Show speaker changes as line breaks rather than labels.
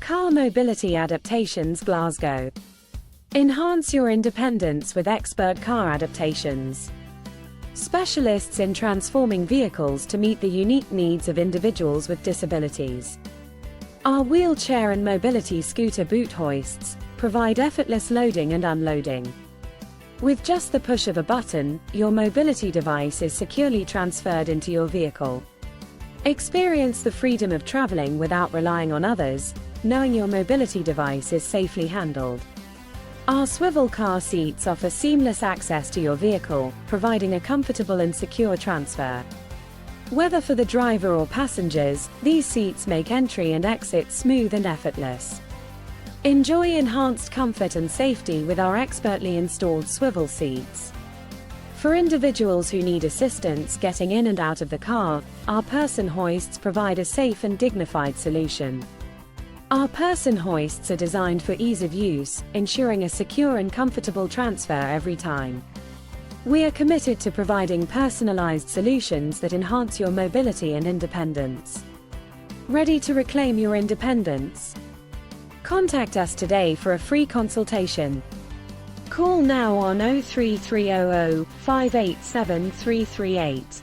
Car Mobility Adaptations Glasgow. Enhance your independence with expert car adaptations. Specialists in transforming vehicles to meet the unique needs of individuals with disabilities. Our wheelchair and mobility scooter boot hoists provide effortless loading and unloading. With just the push of a button, your mobility device is securely transferred into your vehicle. Experience the freedom of traveling without relying on others, knowing your mobility device is safely handled. Our swivel car seats offer seamless access to your vehicle, providing a comfortable and secure transfer. Whether for the driver or passengers, these seats make entry and exit smooth and effortless. Enjoy enhanced comfort and safety with our expertly installed swivel seats. For individuals who need assistance getting in and out of the car, our person hoists provide a safe and dignified solution. Our person hoists are designed for ease of use, ensuring a secure and comfortable transfer every time. We are committed to providing personalized solutions that enhance your mobility and independence. Ready to reclaim your independence? Contact us today for a free consultation. Call now on 03300 587 338.